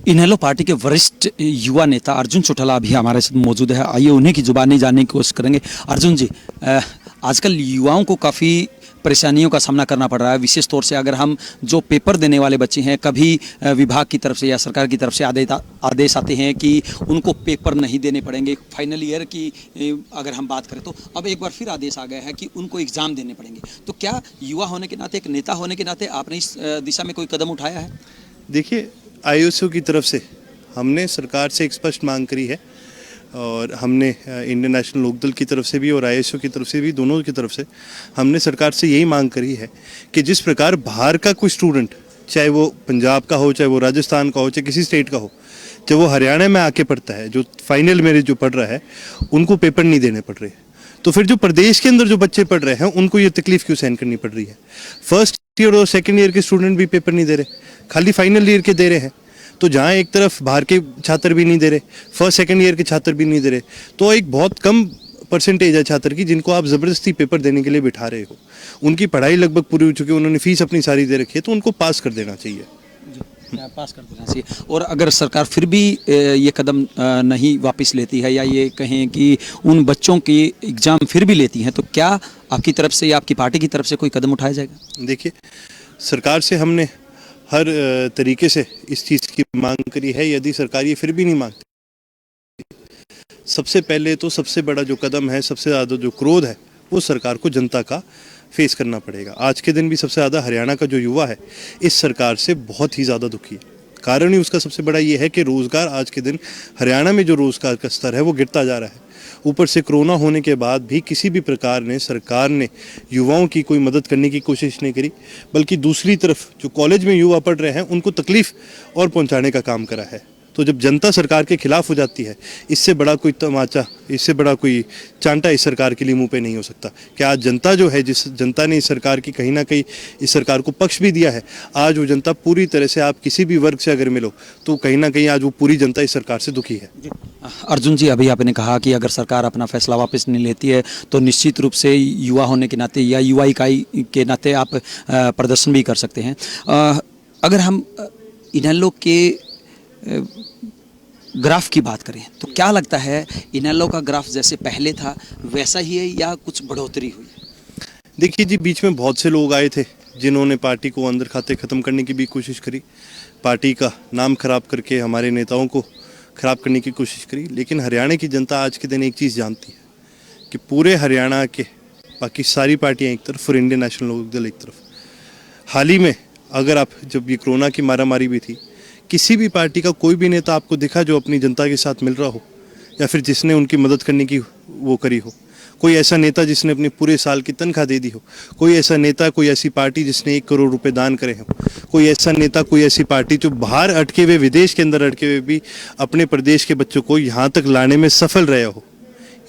इनेलो party के वरिष्ठ युवा नेता अर्जुन चौटाला अभी हमारे साथ मौजूद है। आइए उन्हीं की जुबानी जानने की कोशिश करेंगे। अर्जुन जी, आजकल युवाओं को काफ़ी परेशानियों का सामना करना पड़ रहा है, विशेष तौर से अगर हम जो पेपर देने वाले बच्चे हैं, कभी विभाग की तरफ से या सरकार की तरफ से आदेश आते हैं कि उनको पेपर नहीं देने पड़ेंगे। फाइनल ईयर की अगर हम बात करें तो अब एक बार फिर आदेश आ गया है कि उनको एग्ज़ाम देने पड़ेंगे। तो क्या युवा होने के नाते, एक नेता होने के नाते आपने इस दिशा में कोई कदम उठाया है? देखिए, आईओएसओ की तरफ से हमने सरकार से एक स्पष्ट मांग करी है और हमने इंडियन नेशनल लोकदल की तरफ से भी और आईएसओ की तरफ से भी, दोनों की तरफ से हमने सरकार से यही मांग करी है कि जिस प्रकार बाहर का कोई स्टूडेंट, चाहे वो पंजाब का हो, चाहे वो राजस्थान का हो, चाहे किसी स्टेट का हो, जब वो हरियाणा में आके पढ़ता है, जो फाइनल मेरिट जो पढ़ रहा है, उनको पेपर नहीं देने पड़ रहे। तो फिर जो प्रदेश के अंदर जो बच्चे पढ़ रहे हैं उनको ये तकलीफ क्यों सहन करनी पड़ रही है? फर्स्ट ईयर और सेकेंड ईयर के स्टूडेंट भी पेपर नहीं दे रहे, खाली फाइनल ईयर के दे रहे हैं। तो जहाँ एक तरफ बाहर के छात्र भी नहीं दे रहे, फर्स्ट सेकंड ईयर के छात्र भी नहीं दे रहे, तो एक बहुत कम परसेंटेज है छात्र की जिनको आप ज़बरदस्ती पेपर देने के लिए बिठा रहे हो। उनकी पढ़ाई लगभग पूरी हो चुकी है, उन्होंने फीस अपनी सारी दे रखी है, तो उनको पास कर देना चाहिए। पास कर देना चाहिए। और अगर सरकार फिर भी ये कदम नहीं वापस लेती है, या ये कहें कि उन बच्चों की एग्ज़ाम फिर भी लेती हैं, तो क्या आपकी तरफ से या आपकी पार्टी की तरफ से कोई कदम उठाया जाएगा? देखिए, सरकार से हमने हर तरीके से इस चीज़ की मांग करी है। यदि सरकार ये फिर भी नहीं मांगती, सबसे पहले तो सबसे बड़ा जो कदम है, सबसे ज़्यादा जो क्रोध है, वो सरकार को जनता का फेस करना पड़ेगा। आज के दिन भी सबसे ज़्यादा हरियाणा का जो युवा है इस सरकार से बहुत ही ज़्यादा दुखी है। कारण ही उसका सबसे बड़ा ये है कि रोज़गार, आज के दिन हरियाणा में जो रोज़गार का स्तर है वो गिरता जा रहा है। ऊपर से कोरोना होने के बाद भी किसी भी प्रकार ने सरकार ने युवाओं की कोई मदद करने की कोशिश नहीं करी, बल्कि दूसरी तरफ जो कॉलेज में युवा पढ़ रहे हैं उनको तकलीफ़ और पहुंचाने का काम करा है। तो जब जनता सरकार के खिलाफ हो जाती है, इससे बड़ा कोई तमाचा, इससे बड़ा कोई चांटा इस सरकार के लिए मुंह पे नहीं हो सकता। कि आज जनता जो है, जिस जनता ने इस सरकार की कहीं ना कहीं इस सरकार को पक्ष भी दिया है, आज वो जनता पूरी तरह से, आप किसी भी वर्ग से अगर मिलो तो कहीं ना कहीं आज वो पूरी जनता इस सरकार से दुखी है। अर्जुन जी, अभी आपने कहा कि अगर सरकार अपना फैसला वापस नहीं लेती है तो निश्चित रूप से युवा होने के नाते या युवा इकाई के नाते आप प्रदर्शन भी कर सकते हैं। अगर हम इनेलो के ग्राफ की बात करें तो क्या लगता है, इनेलो का ग्राफ जैसे पहले था वैसा ही है या कुछ बढ़ोतरी हुई है? देखिए जी, बीच में बहुत से लोग आए थे जिन्होंने पार्टी को अंदर खाते ख़त्म करने की भी कोशिश करी, पार्टी का नाम खराब करके हमारे नेताओं को ख़राब करने की कोशिश करी। लेकिन हरियाणा की जनता आज के दिन एक चीज़ जानती है कि पूरे हरियाणा के बाकी सारी पार्टियाँ एक तरफ और इंडियन नेशनल लोकदल एक तरफ। हाल ही में अगर आप, जब ये कोरोना की मारामारी भी थी, किसी भी पार्टी का कोई भी नेता आपको दिखा जो अपनी जनता के साथ मिल रहा हो या फिर जिसने उनकी मदद करने की वो करी हो? कोई ऐसा नेता जिसने अपने पूरे साल की तनख्वाह दे दी हो? कोई ऐसा नेता, कोई ऐसी पार्टी जिसने 1 करोड़ रुपए दान करे हो? कोई ऐसा नेता, कोई ऐसी पार्टी जो बाहर अटके हुए, विदेश के अंदर अटके हुए भी अपने प्रदेश के बच्चों को यहाँ तक लाने में सफल रहे हो?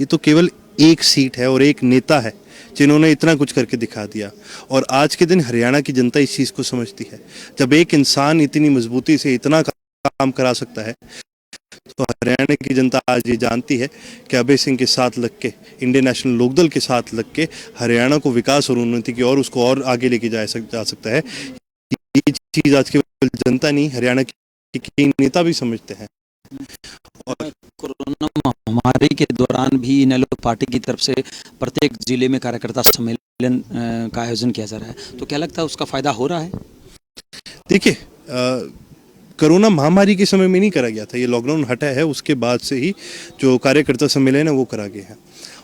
ये तो केवल एक सीट है और एक नेता है जिन्होंने इतना कुछ करके दिखा दिया। और आज के दिन हरियाणा की जनता इस चीज़ को समझती है। जब एक इंसान इतनी मजबूती से इतना काम करा सकता है, तो हरियाणा की जनता आज ये जानती है कि अभय सिंह के साथ लग के, इंडियन नेशनल लोकदल के साथ लग के हरियाणा को विकास और उन्नति की और उसको और आगे लेके जा सकता है। ये चीज़ आज केवल जनता नहीं, हरियाणा के कई नेता भी समझते हैं। और कोरोना महामारी के दौरान भी इनेलो पार्टी की तरफ से प्रत्येक जिले में कार्यकर्ता सम्मेलन का आयोजन किया जा रहा है, तो क्या लगता है उसका फायदा हो रहा है? देखिए, कोरोना महामारी के समय में नहीं करा गया था, ये लॉकडाउन हटा है उसके बाद से ही जो कार्यकर्ता सम्मेलन है वो करा गया है।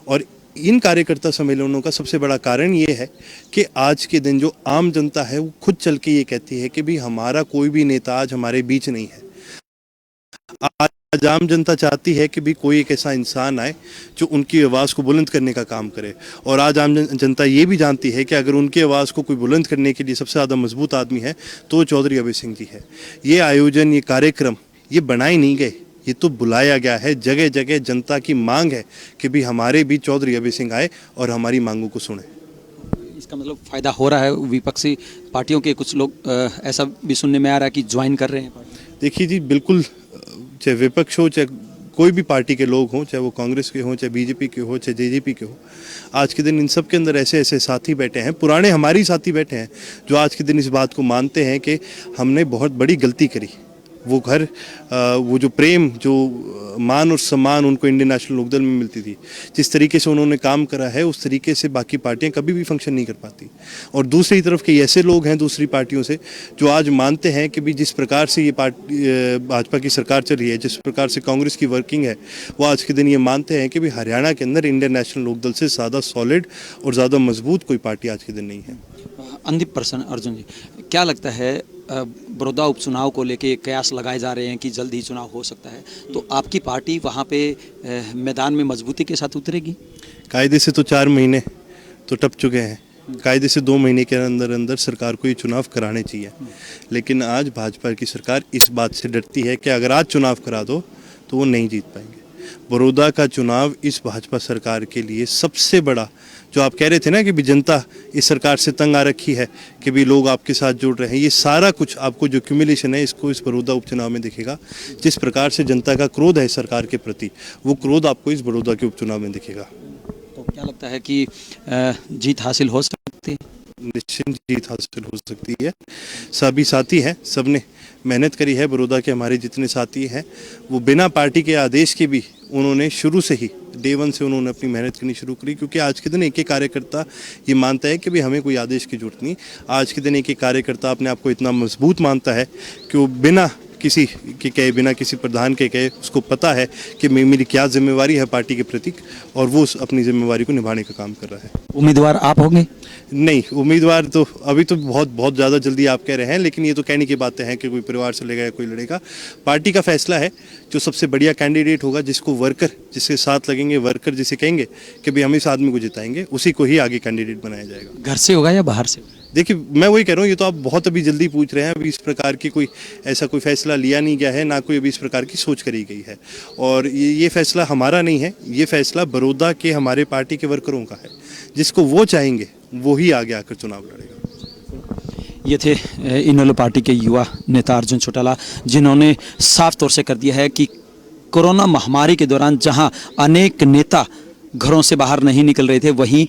और इन कार्यकर्ता सम्मेलनों का सबसे बड़ा कारण ये है कि आज के दिन जो आम जनता है वो खुद चल के ये कहती है कि भाई हमारा कोई भी नेता आज हमारे बीच नहीं है। आज आम जनता चाहती है कि भी कोई एक ऐसा इंसान आए जो उनकी आवाज़ को बुलंद करने का काम करे। और आज आम जनता ये भी जानती है कि अगर उनकी आवाज़ को कोई बुलंद करने के लिए सबसे ज़्यादा मजबूत आदमी है तो चौधरी अभय सिंह जी है। ये आयोजन, ये कार्यक्रम, ये बनाए नहीं गए, ये तो बुलाया गया है। जगह जगह जनता की मांग है कि भी हमारे भी चौधरी अभय सिंह आए और हमारी मांगों को सुने। इसका मतलब फ़ायदा हो रहा है, विपक्षी पार्टियों के कुछ लोग ऐसा भी सुनने में आ रहा है कि ज्वाइन कर रहे हैं पार्टी। देखिए जी, बिल्कुल, चाहे विपक्ष हो, चाहे कोई भी पार्टी के लोग हों, चाहे वो कांग्रेस के हों, चाहे बीजेपी के हो, चाहे जेजेपी के हो, आज के दिन इन सब के अंदर ऐसे ऐसे साथी बैठे हैं, पुराने हमारी साथी बैठे हैं, जो आज के दिन इस बात को मानते हैं कि हमने बहुत बड़ी गलती करी वो घर वो जो प्रेम, जो मान और सम्मान उनको इंडियन नेशनल लोकदल में मिलती थी, जिस तरीके से उन्होंने काम करा है उस तरीके से बाकी पार्टियां कभी भी फंक्शन नहीं कर पाती। और दूसरी तरफ के ऐसे लोग हैं दूसरी पार्टियों से जो आज मानते हैं कि भी जिस प्रकार से ये पार्टी भाजपा की सरकार चल रही है, जिस प्रकार से कांग्रेस की वर्किंग है, वो आज के दिन ये मानते हैं कि भी हरियाणा के अंदर इंडियन नेशनल लोकदल से ज़्यादा सॉलिड और ज़्यादा मजबूत कोई पार्टी आज के दिन नहीं है। अंतिम प्रश्न अर्जुन जी, क्या लगता है बड़ौदा उपचुनाव को लेके कयास लगाए जा रहे हैं कि जल्द ही चुनाव हो सकता है, तो आपकी पार्टी वहाँ पे मैदान में मजबूती के साथ उतरेगी? कायदे से तो 4 महीने तो टप चुके हैं, कायदे से 2 महीने के अंदर अंदर सरकार को ये चुनाव कराने चाहिए। लेकिन आज भाजपा की सरकार इस बात से डरती है कि अगर आज चुनाव करा दो तो वो नहीं जीत पाएंगे। बड़ौदा का चुनाव इस भाजपा सरकार के लिए सबसे बड़ा, जो आप कह रहे थे ना कि भी जनता इस सरकार से तंग आ रखी है कि भी लोग आपके साथ जुड़ रहे हैं, ये सारा कुछ आपको जो क्यूमुलेशन है इसको इस बड़ौदा उपचुनाव में दिखेगा। जिस प्रकार से जनता का क्रोध है सरकार के प्रति, वो क्रोध आपको इस बड़ौदा के उपचुनाव में दिखेगा। तो क्या लगता है कि जीत हासिल हो सकती है? निश्चित जीत हासिल हो सकती है। सभी साथी हैं, सबने मेहनत करी है। बड़ौदा के हमारे जितने साथी हैं वो बिना पार्टी के आदेश के भी उन्होंने शुरू से ही डे 1 से उन्होंने अपनी मेहनत करनी शुरू करी, क्योंकि आज के दिन एक एक कार्यकर्ता ये मानता है कि भी हमें कोई आदेश की जरूरत नहीं। आज के दिन एक एक कार्यकर्ता अपने आप को इतना मजबूत मानता है कि वो बिना किसी के कहे, बिना किसी प्रधान के कहे, उसको पता है कि मेरी क्या जिम्मेवारी है पार्टी के प्रति, और वो अपनी जिम्मेवारी को निभाने का काम कर रहा है। उम्मीदवार आप होंगे? नहीं, उम्मीदवार तो अभी तो बहुत ज़्यादा जल्दी आप कह रहे हैं, लेकिन ये तो कहने की बातें हैं कि कोई परिवार से लड़ेगा या कोई लड़ेगा। पार्टी का फैसला है, जो सबसे बढ़िया कैंडिडेट होगा, जिसको वर्कर, जिसके साथ लगेंगे वर्कर, जिसे कहेंगे कि भाई हम इस आदमी को जिताएंगे, उसी को ही आगे कैंडिडेट बनाया जाएगा। घर से होगा या बाहर से? देखिए, मैं वही कह रहा हूँ, ये तो आप बहुत अभी जल्दी पूछ रहे हैं। अभी इस प्रकार की कोई ऐसा कोई फैसला लिया नहीं गया है, ना कोई अभी इस प्रकार की सोच करी गई है। और ये फैसला हमारा नहीं है, ये फैसला बड़ौदा के हमारे पार्टी के वर्करों का है। जिसको वो चाहेंगे वो ही आगे आकर चुनाव लड़ेगा। ये थे इनेलो पार्टी के युवा नेता अर्जुन चौटाला, जिन्होंने साफ तौर से कर दिया है कि कोरोना महामारी के दौरान जहां अनेक नेता घरों से बाहर नहीं निकल रहे थे, वहीं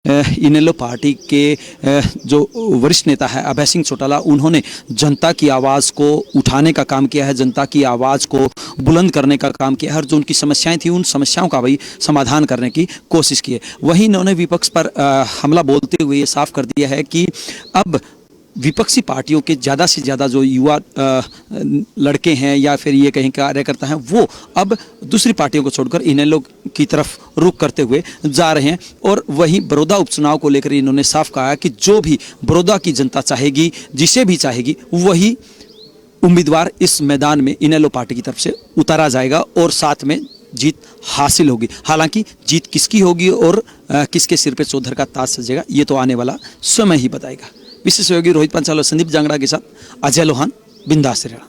इनेलो पार्टी के जो वरिष्ठ नेता है अभय सिंह चौटाला, उन्होंने जनता की आवाज़ को उठाने का काम किया है, जनता की आवाज़ को बुलंद करने का काम किया है, और जो उनकी समस्याएं थी उन समस्याओं का भी समाधान करने की कोशिश की है। वहीं इन्होंने विपक्ष पर हमला बोलते हुए ये साफ कर दिया है कि अब विपक्षी पार्टियों के ज़्यादा से ज़्यादा जो युवा लड़के हैं या फिर ये कहीं कार्यकर्ता हैं, वो अब दूसरी पार्टियों को छोड़कर इनेलो की तरफ रुख करते हुए जा रहे हैं। और वहीं बड़ौदा उपचुनाव को लेकर इन्होंने साफ कहा कि जो भी बड़ौदा की जनता चाहेगी, जिसे भी चाहेगी, वही उम्मीदवार इस मैदान में इनेलो पार्टी की तरफ से उतारा जाएगा और साथ में जीत हासिल होगी। हालांकि जीत किसकी होगी और किसके सिर पर चौधर का ताज सजेगा, ये तो आने वाला समय ही बताएगा। विशेष सहयोगी रोहित पंचाल और संदीप जांगड़ा के साथ अजय लोहान, बिंदास हरियाणा।